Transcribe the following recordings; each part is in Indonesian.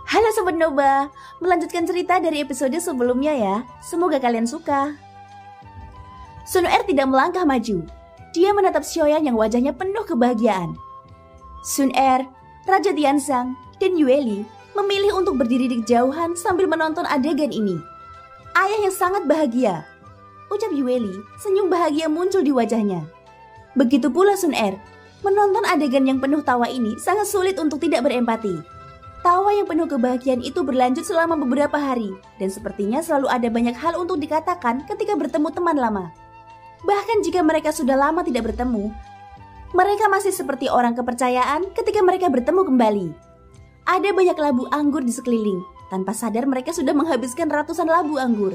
Halo Sobat Noba, melanjutkan cerita dari episode sebelumnya ya. Semoga kalian suka. Sun Er tidak melangkah maju. Dia menatap Xiaoyan yang wajahnya penuh kebahagiaan. Sun Er, Raja Tianzang, dan Yue Li memilih untuk berdiri di kejauhan sambil menonton adegan ini. Ayah yang sangat bahagia, ucap Yue Li, senyum bahagia muncul di wajahnya. Begitu pula Sun Er, menonton adegan yang penuh tawa ini sangat sulit untuk tidak berempati. Tawa yang penuh kebahagiaan itu berlanjut selama beberapa hari, dan sepertinya selalu ada banyak hal untuk dikatakan ketika bertemu teman lama. Bahkan jika mereka sudah lama tidak bertemu, mereka masih seperti orang kepercayaan ketika mereka bertemu kembali. Ada banyak labu anggur di sekeliling, tanpa sadar mereka sudah menghabiskan ratusan labu anggur,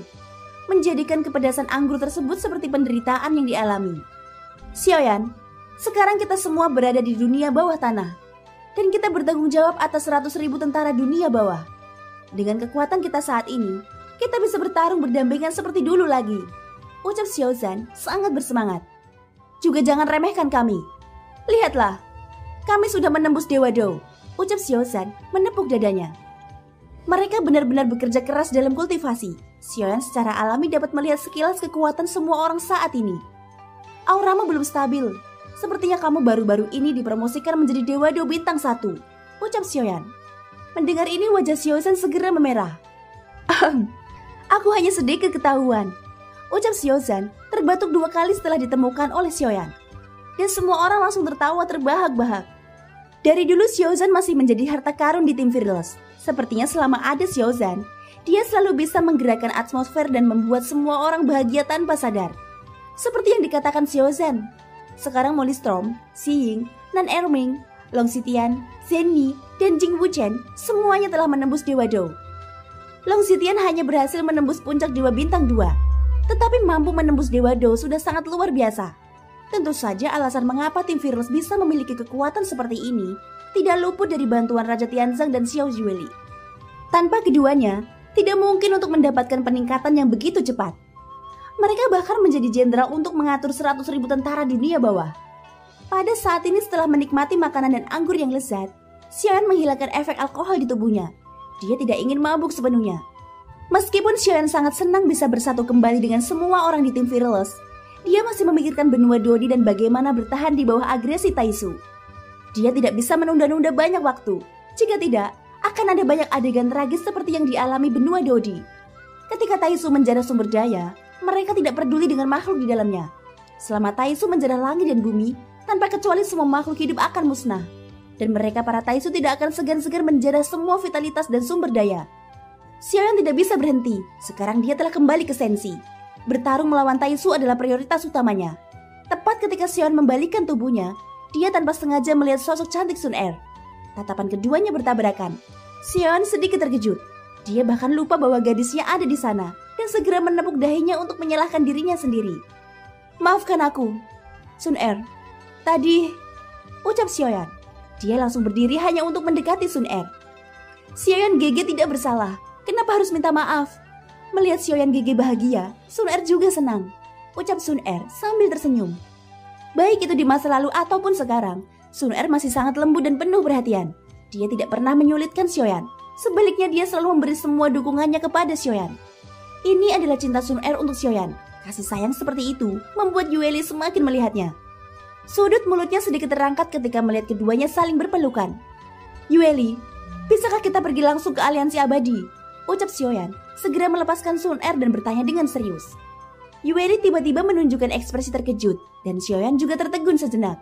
menjadikan kepedasan anggur tersebut seperti penderitaan yang dialami. Xiaoyan, sekarang kita semua berada di dunia bawah tanah. Dan kita bertanggung jawab atas 100.000 tentara dunia bawah. Dengan kekuatan kita saat ini, kita bisa bertarung berdampingan seperti dulu lagi, ucap Xiaozan sangat bersemangat. Juga jangan remehkan kami. Lihatlah, kami sudah menembus Dewa Dou, ucap Xiaozan menepuk dadanya. Mereka benar-benar bekerja keras dalam kultivasi. Xiaoyan secara alami dapat melihat sekilas kekuatan semua orang saat ini. Auramu belum stabil. Sepertinya kamu baru-baru ini dipromosikan menjadi Dewa Dou Bintang 1, ucap Xiaoyan. Mendengar ini wajah Xiaozan segera memerah. Aku hanya sedikit ketahuan, ucap Xiaozan terbatuk 2 kali setelah ditemukan oleh Xiaoyan. Dan semua orang langsung tertawa terbahak-bahak. Dari dulu Xiaozan masih menjadi harta karun di tim Fearless. Sepertinya selama ada Xiaozan, dia selalu bisa menggerakkan atmosfer dan membuat semua orang bahagia tanpa sadar. Seperti yang dikatakan Xiaozan. Sekarang Molly Storm, Xiying, Nan Erming, Long Xitian, Zenny, dan Jing Wuchen semuanya telah menembus Dewa Dou. Long Xitian hanya berhasil menembus puncak Dewa Bintang 2, tetapi mampu menembus Dewa Dou sudah sangat luar biasa. Tentu saja alasan mengapa tim Fearless bisa memiliki kekuatan seperti ini tidak luput dari bantuan Raja Tianzang dan Xiao Zueli. Tanpa keduanya, tidak mungkin untuk mendapatkan peningkatan yang begitu cepat. Mereka bahkan menjadi jenderal untuk mengatur 100.000 tentara dunia bawah. Pada saat ini setelah menikmati makanan dan anggur yang lezat, Xiaoyan menghilangkan efek alkohol di tubuhnya. Dia tidak ingin mabuk sepenuhnya. Meskipun Xiaoyan sangat senang bisa bersatu kembali dengan semua orang di tim Fearless, dia masih memikirkan benua Dodi dan bagaimana bertahan di bawah agresi Taisu. Dia tidak bisa menunda-nunda banyak waktu. Jika tidak, akan ada banyak adegan tragis seperti yang dialami benua Dodi. Ketika Taisu menjarah sumber daya, mereka tidak peduli dengan makhluk di dalamnya. Selama Taisu menjarah langit dan bumi, tanpa kecuali semua makhluk hidup akan musnah. Dan mereka para Taisu tidak akan segan-segan menjarah semua vitalitas dan sumber daya. Xiaoyan tidak bisa berhenti, sekarang dia telah kembali ke Sensi. Bertarung melawan Taisu adalah prioritas utamanya. Tepat ketika Xiaoyan membalikkan tubuhnya, dia tanpa sengaja melihat sosok cantik Sun Er. Tatapan keduanya bertabrakan. Xiaoyan sedikit terkejut. Dia bahkan lupa bahwa gadisnya ada di sana dan segera menepuk dahinya untuk menyalahkan dirinya sendiri. Maafkan aku, Sun Er. Tadi, ucap Xiaoyan. Dia langsung berdiri hanya untuk mendekati Sun Er. Xiaoyan GG tidak bersalah. Kenapa harus minta maaf? Melihat Xiaoyan GG bahagia, Sun Er juga senang, ucap Sun Er sambil tersenyum. Baik itu di masa lalu ataupun sekarang, Sun Er masih sangat lembut dan penuh perhatian. Dia tidak pernah menyulitkan Xiaoyan. Sebaliknya dia selalu memberi semua dukungannya kepada Xiaoyan. Ini adalah cinta Sun Er untuk Xiaoyan. Kasih sayang seperti itu membuat Yue Li semakin melihatnya. Sudut mulutnya sedikit terangkat ketika melihat keduanya saling berpelukan. Yue Li, bisakah kita pergi langsung ke aliansi abadi? Ucap Xiaoyan, segera melepaskan Sun Er dan bertanya dengan serius. Yue Li tiba-tiba menunjukkan ekspresi terkejut dan Xiaoyan juga tertegun sejenak.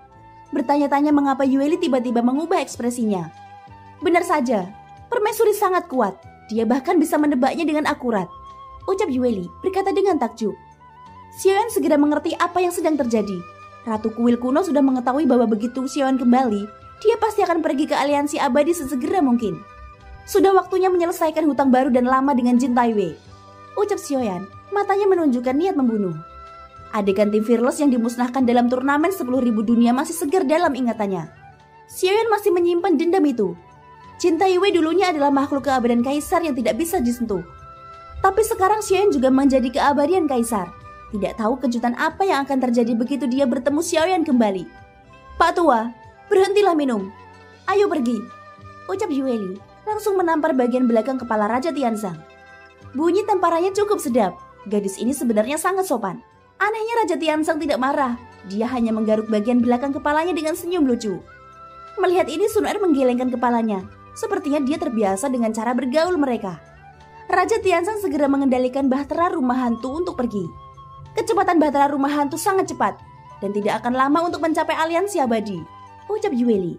Bertanya-tanya mengapa Yue Li tiba-tiba mengubah ekspresinya. Benar saja. Permaisuri sangat kuat, dia bahkan bisa menebaknya dengan akurat, ucap Yue Li berkata dengan takjub. Xiaoyan segera mengerti apa yang sedang terjadi. Ratu Kuil kuno sudah mengetahui bahwa begitu Xiaoyan kembali, dia pasti akan pergi ke aliansi abadi sesegera mungkin. Sudah waktunya menyelesaikan hutang baru dan lama dengan Jin Taiwei, ucap Xiaoyan, matanya menunjukkan niat membunuh. Adegan tim Fearless yang dimusnahkan dalam turnamen 10.000 dunia masih segar dalam ingatannya. Xiaoyan masih menyimpan dendam itu. Jin Taiwei dulunya adalah makhluk keabadian kaisar yang tidak bisa disentuh. Tapi sekarang Xiaoyan juga menjadi keabadian kaisar. Tidak tahu kejutan apa yang akan terjadi begitu dia bertemu Xiaoyan kembali. Pak Tua, berhentilah minum. Ayo pergi, ucap Yue Li, langsung menampar bagian belakang kepala Raja Tianzang. Bunyi tamparannya cukup sedap. Gadis ini sebenarnya sangat sopan. Anehnya Raja Tianzang tidak marah. Dia hanya menggaruk bagian belakang kepalanya dengan senyum lucu. Melihat ini, Sun Er menggelengkan kepalanya. Sepertinya dia terbiasa dengan cara bergaul mereka. Raja Tianzang segera mengendalikan bahtera rumah hantu untuk pergi. Kecepatan bahtera rumah hantu sangat cepat dan tidak akan lama untuk mencapai aliansi abadi, ucap Yueli.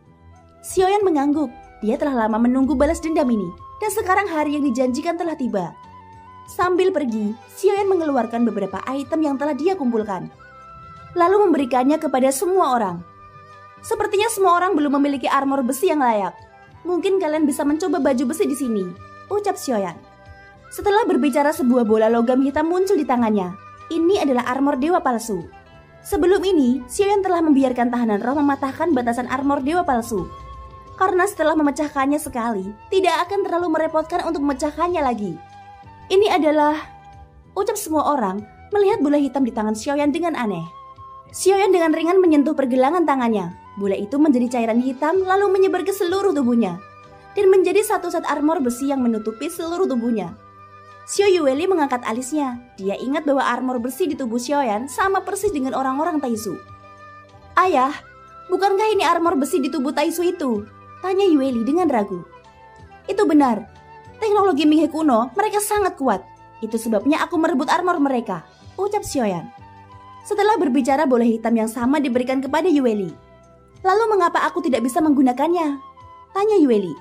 Xiaoyan mengangguk. Dia telah lama menunggu balas dendam ini dan sekarang hari yang dijanjikan telah tiba. Sambil pergi, Xiaoyan mengeluarkan beberapa item yang telah dia kumpulkan, lalu memberikannya kepada semua orang. Sepertinya semua orang belum memiliki armor besi yang layak. Mungkin kalian bisa mencoba baju besi di sini, ucap Xiaoyan. Setelah berbicara, sebuah bola logam hitam muncul di tangannya. Ini adalah armor dewa palsu. Sebelum ini, Xiaoyan telah membiarkan tahanan roh mematahkan batasan armor dewa palsu. Karena setelah memecahkannya sekali, tidak akan terlalu merepotkan untuk memecahkannya lagi. Ini adalah... ucap semua orang melihat bola hitam di tangan Xiaoyan dengan aneh. Xiaoyan dengan ringan menyentuh pergelangan tangannya. Bola itu menjadi cairan hitam lalu menyebar ke seluruh tubuhnya dan menjadi satu set armor besi yang menutupi seluruh tubuhnya. Xiao Yueli mengangkat alisnya. Dia ingat bahwa armor besi di tubuh Xiaoyan sama persis dengan orang-orang Taisu. Ayah, bukankah ini armor besi di tubuh Taisu itu? Tanya Yueli dengan ragu. Itu benar. Teknologi Minghe kuno mereka sangat kuat. Itu sebabnya aku merebut armor mereka, ucap Xiaoyan. Setelah berbicara, bola hitam yang sama diberikan kepada Yueli. Lalu mengapa aku tidak bisa menggunakannya? Tanya Yueli.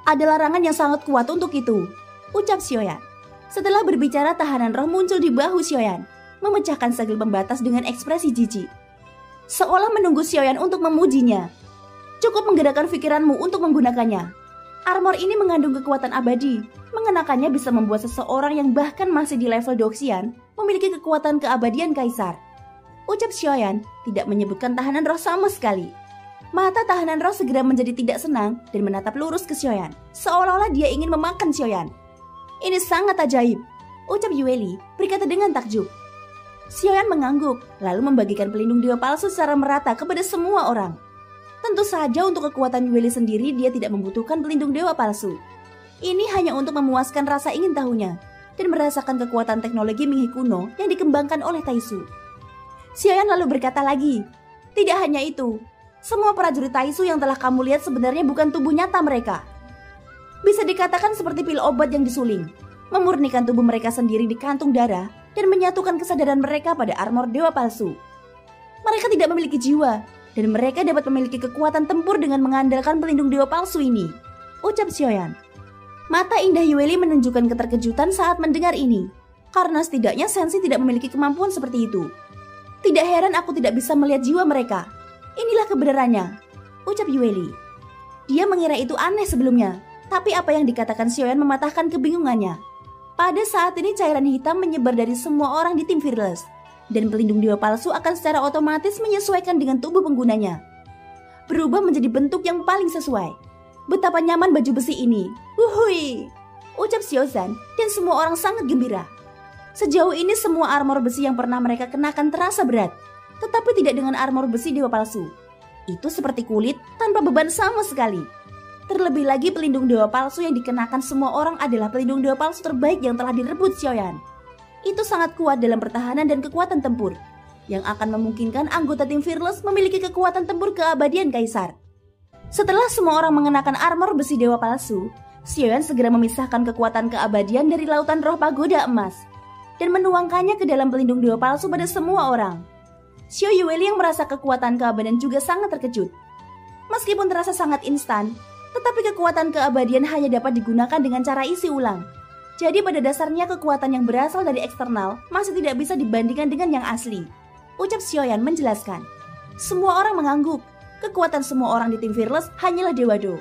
Ada larangan yang sangat kuat untuk itu, ucap Xiaoyan. Setelah berbicara, tahanan roh muncul di bahu Xiaoyan, memecahkan segel pembatas dengan ekspresi jijik. Seolah menunggu Xiaoyan untuk memujinya. Cukup menggerakkan pikiranmu untuk menggunakannya. Armor ini mengandung kekuatan abadi. Mengenakannya bisa membuat seseorang yang bahkan masih di level Doxian memiliki kekuatan keabadian kaisar. Ucap Xiaoyan tidak menyebutkan tahanan roh sama sekali. Mata tahanan roh segera menjadi tidak senang dan menatap lurus ke Xiaoyan, seolah-olah dia ingin memakan Xiaoyan. Ini sangat ajaib, ucap Yueli berkata dengan takjub. Xiaoyan mengangguk, lalu membagikan pelindung dewa palsu secara merata kepada semua orang. Tentu saja untuk kekuatan Yueli sendiri dia tidak membutuhkan pelindung dewa palsu. Ini hanya untuk memuaskan rasa ingin tahunya dan merasakan kekuatan teknologi Minghe kuno yang dikembangkan oleh Taisu. Xiaoyan lalu berkata lagi, tidak hanya itu, semua prajurit Taisu yang telah kamu lihat sebenarnya bukan tubuh nyata mereka. Bisa dikatakan seperti pil obat yang disuling, memurnikan tubuh mereka sendiri di kantung darah dan menyatukan kesadaran mereka pada armor dewa palsu. Mereka tidak memiliki jiwa dan mereka dapat memiliki kekuatan tempur dengan mengandalkan pelindung dewa palsu ini, ucap Xiaoyan. Mata indah Yueli menunjukkan keterkejutan saat mendengar ini, karena setidaknya Sensi tidak memiliki kemampuan seperti itu. Tidak heran aku tidak bisa melihat jiwa mereka. Inilah kebenarannya, ucap Yueli. Dia mengira itu aneh sebelumnya. Tapi apa yang dikatakan Xiaoyan mematahkan kebingungannya. Pada saat ini cairan hitam menyebar dari semua orang di tim Fearless, dan pelindung dewa palsu akan secara otomatis menyesuaikan dengan tubuh penggunanya. Berubah menjadi bentuk yang paling sesuai. Betapa nyaman baju besi ini. Wuhui, ucap Xiaozan dan semua orang sangat gembira. Sejauh ini semua armor besi yang pernah mereka kenakan terasa berat, tetapi tidak dengan armor besi dewa palsu. Itu seperti kulit tanpa beban sama sekali. Terlebih lagi pelindung dewa palsu yang dikenakan semua orang adalah pelindung dewa palsu terbaik yang telah direbut Xiaoyan. Itu sangat kuat dalam pertahanan dan kekuatan tempur, yang akan memungkinkan anggota tim Fearless memiliki kekuatan tempur keabadian kaisar. Setelah semua orang mengenakan armor besi dewa palsu, Xiaoyan segera memisahkan kekuatan keabadian dari lautan roh pagoda emas, dan menuangkannya ke dalam pelindung dewa palsu pada semua orang. Xiao Yueli yang merasa kekuatan keabadian juga sangat terkejut. Meskipun terasa sangat instan, tetapi kekuatan keabadian hanya dapat digunakan dengan cara isi ulang. Jadi pada dasarnya kekuatan yang berasal dari eksternal masih tidak bisa dibandingkan dengan yang asli, ucap Xiaoyan menjelaskan. Semua orang mengangguk. Kekuatan semua orang di tim Fearless hanyalah Dewa Do.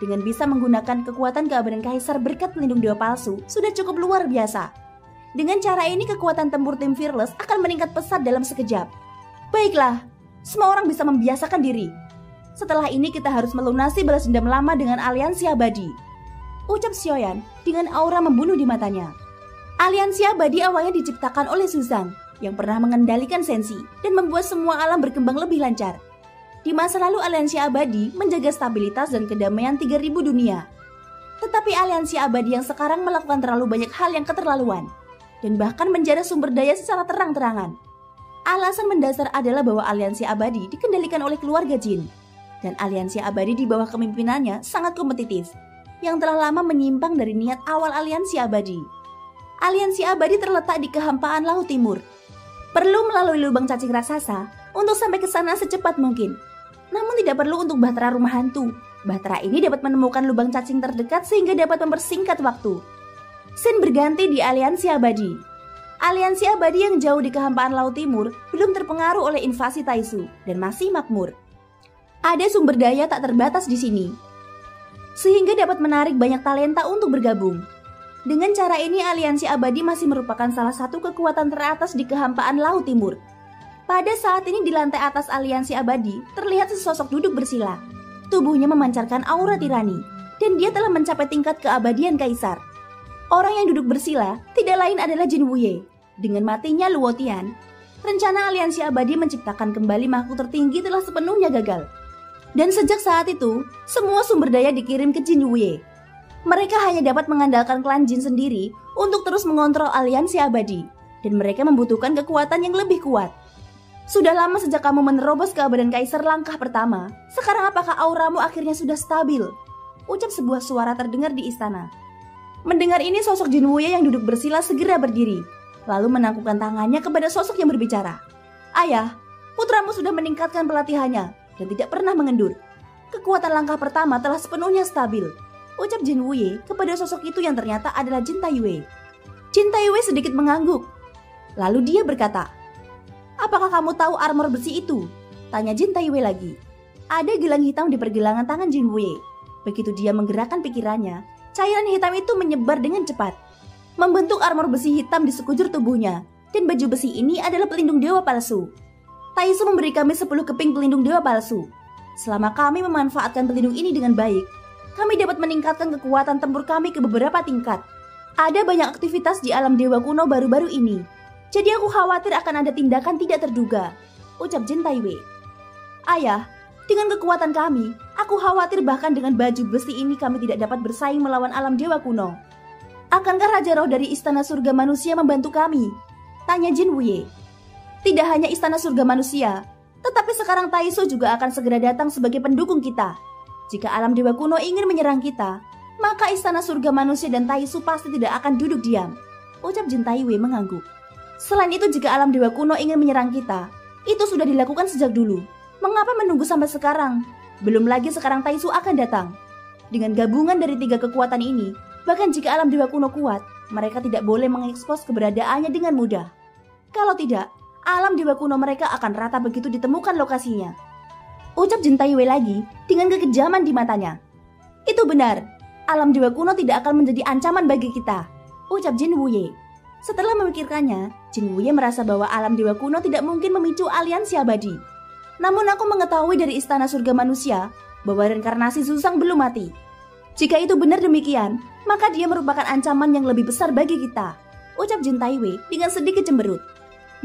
Dengan bisa menggunakan kekuatan keabadian kaisar berkat pelindung dewa palsu sudah cukup luar biasa. Dengan cara ini kekuatan tempur tim Fearless akan meningkat pesat dalam sekejap. Baiklah, semua orang bisa membiasakan diri. Setelah ini kita harus melunasi balas dendam lama dengan aliansi abadi, ucap Xiaoyan dengan aura membunuh di matanya. Aliansi abadi awalnya diciptakan oleh Suzang yang pernah mengendalikan Sensi dan membuat semua alam berkembang lebih lancar. Di masa lalu aliansi abadi menjaga stabilitas dan kedamaian 3000 dunia. Tetapi aliansi abadi yang sekarang melakukan terlalu banyak hal yang keterlaluan dan bahkan menjara sumber daya secara terang-terangan. Alasan mendasar adalah bahwa aliansi abadi dikendalikan oleh keluarga jin, dan aliansi abadi di bawah kepemimpinannya sangat kompetitif, yang telah lama menyimpang dari niat awal aliansi abadi. Aliansi abadi terletak di kehampaan Laut Timur. Perlu melalui lubang cacing raksasa untuk sampai ke sana secepat mungkin. Namun tidak perlu untuk bahtera rumah hantu. Bahtera ini dapat menemukan lubang cacing terdekat sehingga dapat mempersingkat waktu. Scene berganti di aliansi abadi. Aliansi abadi yang jauh di kehampaan Laut Timur belum terpengaruh oleh invasi Taisu dan masih makmur. Ada sumber daya tak terbatas di sini, sehingga dapat menarik banyak talenta untuk bergabung. Dengan cara ini, aliansi abadi masih merupakan salah satu kekuatan teratas di kehampaan Laut Timur. Pada saat ini di lantai atas aliansi abadi terlihat sesosok duduk bersila. Tubuhnya memancarkan aura tirani, dan dia telah mencapai tingkat keabadian kaisar. Orang yang duduk bersila tidak lain adalah Jin Wuye. Dengan matinya Luo Tian, rencana aliansi abadi menciptakan kembali makhluk tertinggi telah sepenuhnya gagal. Dan sejak saat itu, semua sumber daya dikirim ke Jin Wuye. Mereka hanya dapat mengandalkan klan Jin sendiri untuk terus mengontrol aliansi abadi, dan mereka membutuhkan kekuatan yang lebih kuat. Sudah lama sejak kamu menerobos keabadian kaisar langkah pertama, sekarang apakah auramu akhirnya sudah stabil? Ucap sebuah suara terdengar di istana. Mendengar ini, sosok Jin Wuye yang duduk bersila segera berdiri, lalu menangkupkan tangannya kepada sosok yang berbicara. Ayah, putramu sudah meningkatkan pelatihannya dan tidak pernah mengendur. Kekuatan langkah pertama telah sepenuhnya stabil, ucap Jin Wuye kepada sosok itu yang ternyata adalah Jin Taiwei. Jin Taiwei sedikit mengangguk. Lalu dia berkata, "Apakah kamu tahu armor besi itu?" Tanya Jin Taiwei lagi. Ada gelang hitam di pergelangan tangan Jin Wuye. Begitu dia menggerakkan pikirannya, cairan hitam itu menyebar dengan cepat, membentuk armor besi hitam di sekujur tubuhnya, dan baju besi ini adalah pelindung dewa palsu. Taisu memberi kami 10 keping pelindung dewa palsu. Selama kami memanfaatkan pelindung ini dengan baik, kami dapat meningkatkan kekuatan tempur kami ke beberapa tingkat. Ada banyak aktivitas di alam dewa kuno baru-baru ini, jadi aku khawatir akan ada tindakan tidak terduga, ucap Jin Taiwei. Ayah, dengan kekuatan kami, aku khawatir bahkan dengan baju besi ini kami tidak dapat bersaing melawan alam dewa kuno. Akankah Raja Roh dari Istana Surga Manusia membantu kami? Tanya Jin Wuye. Tidak hanya Istana Surga Manusia, tetapi sekarang Taisu juga akan segera datang sebagai pendukung kita. Jika alam dewa kuno ingin menyerang kita, maka Istana Surga Manusia dan Taisu pasti tidak akan duduk diam, ucap Jin Taiwei mengangguk. Selain itu, jika alam dewa kuno ingin menyerang kita, itu sudah dilakukan sejak dulu. Mengapa menunggu sampai sekarang? Belum lagi sekarang Taisu akan datang. Dengan gabungan dari 3 kekuatan ini, bahkan jika alam dewa kuno kuat, mereka tidak boleh mengekspos keberadaannya dengan mudah. Kalau tidak, alam dewa kuno mereka akan rata begitu ditemukan lokasinya. Ucap Jin Taiwei lagi dengan kekejaman di matanya. Itu benar, alam dewa kuno tidak akan menjadi ancaman bagi kita, ucap Jin Wuye. Setelah memikirkannya, Jin Wuye merasa bahwa alam dewa kuno tidak mungkin memicu aliansi abadi. Namun aku mengetahui dari Istana Surga Manusia bahwa reinkarnasi Zuzang belum mati. Jika itu benar demikian, maka dia merupakan ancaman yang lebih besar bagi kita, ucap Jin Taiwei dengan sedikit cemberut.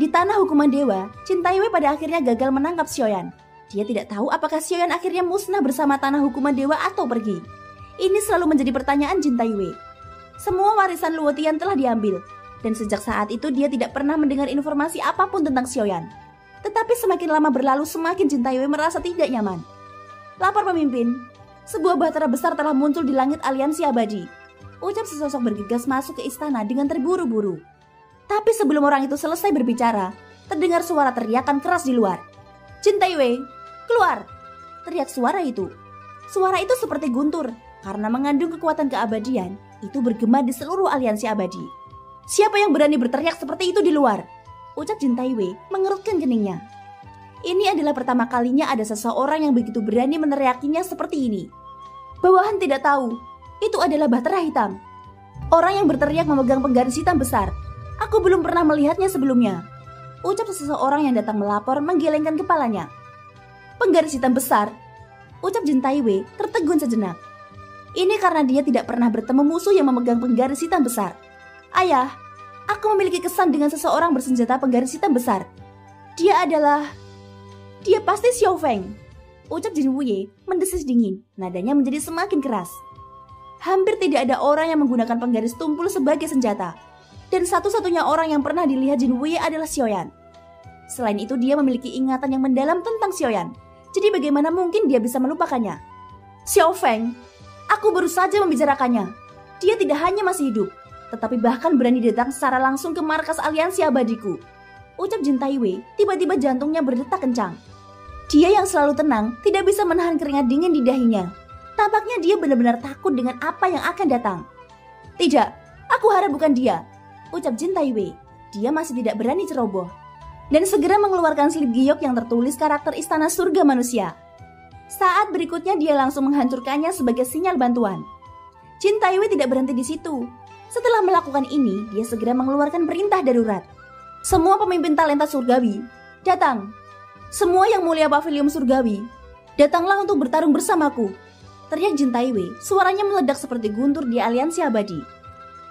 Di tanah hukuman dewa, Jin Taiwei pada akhirnya gagal menangkap Xiaoyan. Dia tidak tahu apakah Xiaoyan akhirnya musnah bersama tanah hukuman dewa atau pergi. Ini selalu menjadi pertanyaan Jin Taiwei. Semua warisan Luo Tian telah diambil, dan sejak saat itu dia tidak pernah mendengar informasi apapun tentang Xiaoyan. Tetapi semakin lama berlalu, semakin Jin Taiwei merasa tidak nyaman. Lapor pemimpin, sebuah bahtera besar telah muncul di langit aliansi abadi, ucap sesosok bergegas masuk ke istana dengan terburu-buru. Tapi sebelum orang itu selesai berbicara, terdengar suara teriakan keras di luar. Jin Taiwei, keluar! Teriak suara itu. Suara itu seperti guntur, karena mengandung kekuatan keabadian, itu bergema di seluruh aliansi abadi. Siapa yang berani berteriak seperti itu di luar? Ucap Jin Taiwei mengerutkan keningnya. Ini adalah pertama kalinya ada seseorang yang begitu berani meneriakinya seperti ini. Bawahan tidak tahu, itu adalah bahtera hitam. Orang yang berteriak memegang penggaris hitam besar. Aku belum pernah melihatnya sebelumnya, ucap seseorang yang datang melapor menggelengkan kepalanya. Penggaris hitam besar, ucap Jin Taiwei tertegun sejenak. Ini karena dia tidak pernah bertemu musuh yang memegang penggaris hitam besar. Ayah, aku memiliki kesan dengan seseorang bersenjata penggaris hitam besar. Dia pasti Xiao Feng, ucap Jin Wuye mendesis dingin, nadanya menjadi semakin keras. hampir tidak ada orang yang menggunakan penggaris tumpul sebagai senjata. Dan satu-satunya orang yang pernah dilihat Jin Wei adalah Xiaoyan. Selain itu dia memiliki ingatan yang mendalam tentang Xiaoyan. Jadi bagaimana mungkin dia bisa melupakannya? Xiao Feng, aku baru saja membicarakannya. Dia tidak hanya masih hidup, tetapi bahkan berani datang secara langsung ke markas aliansi abadiku. Ucap Jin Taiwei, tiba-tiba jantungnya berdetak kencang. Dia yang selalu tenang, tidak bisa menahan keringat dingin di dahinya. Tampaknya dia benar-benar takut dengan apa yang akan datang. Tidak, aku harap bukan dia, ucap Jin Taiwei. Dia masih tidak berani ceroboh. Dan segera mengeluarkan slip giok yang tertulis karakter Istana Surga Manusia. Saat berikutnya dia langsung menghancurkannya sebagai sinyal bantuan. Jin Taiwei tidak berhenti di situ. Setelah melakukan ini, dia segera mengeluarkan perintah darurat. Semua pemimpin talenta surgawi, datang. Semua yang mulia pavilion surgawi, datanglah untuk bertarung bersamaku. Teriak Jin Taiwei, suaranya meledak seperti guntur di aliansi abadi.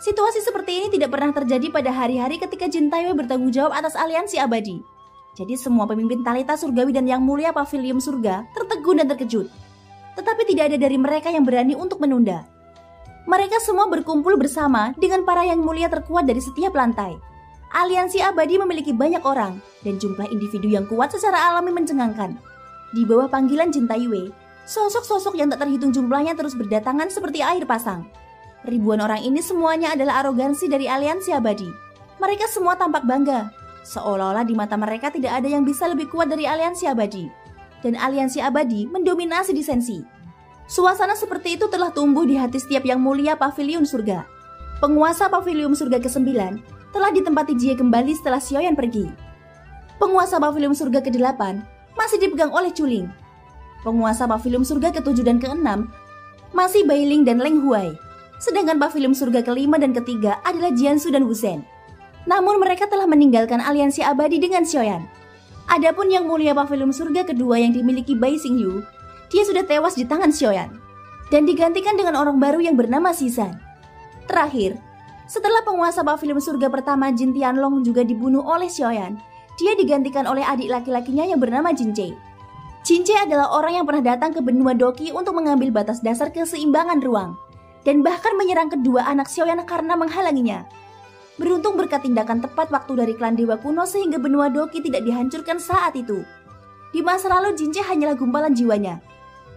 Situasi seperti ini tidak pernah terjadi pada hari-hari ketika Jin Taiwei bertanggung jawab atas aliansi abadi. Jadi semua pemimpin talenta surgawi dan yang mulia pavilion surga tertegun dan terkejut. Tetapi tidak ada dari mereka yang berani untuk menunda. Mereka semua berkumpul bersama dengan para yang mulia terkuat dari setiap lantai. Aliansi abadi memiliki banyak orang dan jumlah individu yang kuat secara alami mencengangkan. Di bawah panggilan Jin Taiwei, sosok-sosok yang tak terhitung jumlahnya terus berdatangan seperti air pasang. Ribuan orang ini semuanya adalah arogansi dari aliansi abadi. Mereka semua tampak bangga, seolah-olah di mata mereka tidak ada yang bisa lebih kuat dari aliansi abadi. Dan aliansi abadi mendominasi di Sensi. Suasana seperti itu telah tumbuh di hati setiap yang mulia pavilion surga. Penguasa pavilion surga ke-9 telah ditempati Jie kembali setelah Xiaoyan pergi. Penguasa pavilion surga ke-8 masih dipegang oleh Chuling. Penguasa pavilion surga ke-7 dan ke-6 masih Bailing dan Leng Huai. Sedangkan pavilion surga ke-5 dan ke-3 adalah Jiansu dan Wuzhen. Namun mereka telah meninggalkan aliansi abadi dengan Xiaoyan. Adapun yang mulia pavilion surga kedua yang dimiliki Bai Xingyu, dia sudah tewas di tangan Xiaoyan dan digantikan dengan orang baru yang bernama Xizan. Terakhir, setelah penguasa pavilion surga pertama Jin Tianlong juga dibunuh oleh Xiaoyan, dia digantikan oleh adik laki-lakinya yang bernama Jin Che. Jin Che adalah orang yang pernah datang ke benua Doki untuk mengambil batas dasar keseimbangan ruang dan bahkan menyerang kedua anak Xiaoyan karena menghalanginya. Beruntung berkat tindakan tepat waktu dari klan Dewa Kuno sehingga benua Doki tidak dihancurkan saat itu. Di masa lalu Jin Che hanyalah gumpalan jiwanya.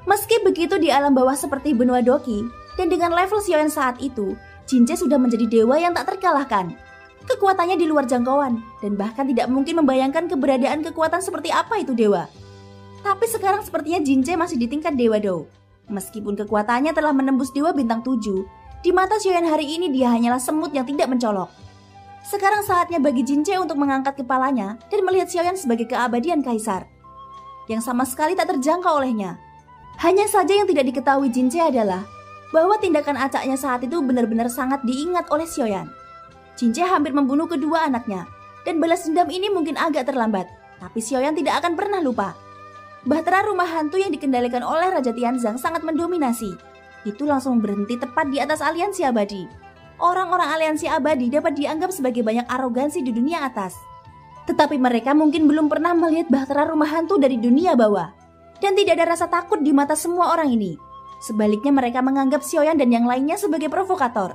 Meski begitu di alam bawah seperti benua Doki, dan dengan level Xiaoyan saat itu, Jin Che sudah menjadi dewa yang tak terkalahkan. Kekuatannya di luar jangkauan, dan bahkan tidak mungkin membayangkan keberadaan kekuatan seperti apa itu dewa. Tapi sekarang sepertinya Jin Che masih di tingkat Dewa Dou. Meskipun kekuatannya telah menembus Dewa Bintang 7, di mata Xiaoyan hari ini dia hanyalah semut yang tidak mencolok. Sekarang saatnya bagi Jin Che untuk mengangkat kepalanya dan melihat Xiaoyan sebagai keabadian kaisar, yang sama sekali tak terjangkau olehnya. Hanya saja yang tidak diketahui Jin Che adalah bahwa tindakan acaknya saat itu benar-benar sangat diingat oleh Xiaoyan. Jin Che hampir membunuh kedua anaknya, dan balas dendam ini mungkin agak terlambat, tapi Xiaoyan tidak akan pernah lupa. Bahtera rumah hantu yang dikendalikan oleh Raja Tianzang sangat mendominasi. Itu langsung berhenti tepat di atas aliansi abadi. Orang-orang aliansi abadi dapat dianggap sebagai banyak arogansi di dunia atas. Tetapi mereka mungkin belum pernah melihat bahtera rumah hantu dari dunia bawah. Dan tidak ada rasa takut di mata semua orang ini. Sebaliknya mereka menganggap Xiaoyan dan yang lainnya sebagai provokator.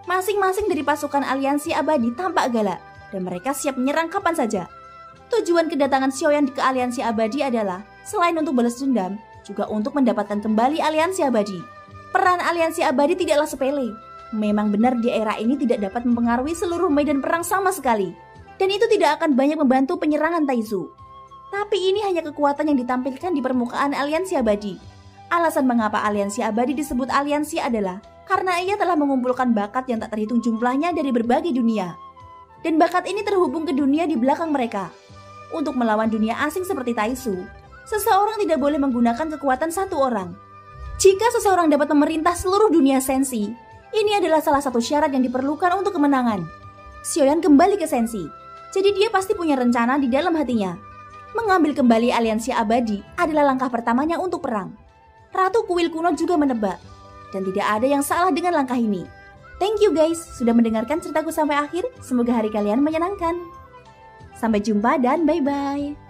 Masing-masing dari pasukan aliansi abadi tampak galak, dan mereka siap menyerang kapan saja. Tujuan kedatangan Xiaoyan ke aliansi abadi adalah selain untuk balas dendam, juga untuk mendapatkan kembali aliansi abadi. Peran aliansi abadi tidaklah sepele. Memang benar di era ini tidak dapat mempengaruhi seluruh medan perang sama sekali. Dan itu tidak akan banyak membantu penyerangan Taizu. Tapi ini hanya kekuatan yang ditampilkan di permukaan aliansi abadi. Alasan mengapa aliansi abadi disebut aliansi adalah karena ia telah mengumpulkan bakat yang tak terhitung jumlahnya dari berbagai dunia. Dan bakat ini terhubung ke dunia di belakang mereka. Untuk melawan dunia asing seperti Taizu, seseorang tidak boleh menggunakan kekuatan satu orang. Jika seseorang dapat memerintah seluruh dunia Sensi, ini adalah salah satu syarat yang diperlukan untuk kemenangan. Xiaoyan kembali ke Sensi, jadi dia pasti punya rencana di dalam hatinya. Mengambil kembali aliansi abadi adalah langkah pertamanya untuk perang. Ratu Kuil Kuno juga menebak, dan tidak ada yang salah dengan langkah ini. Thank you guys sudah mendengarkan ceritaku sampai akhir. Semoga hari kalian menyenangkan. Sampai jumpa dan bye-bye.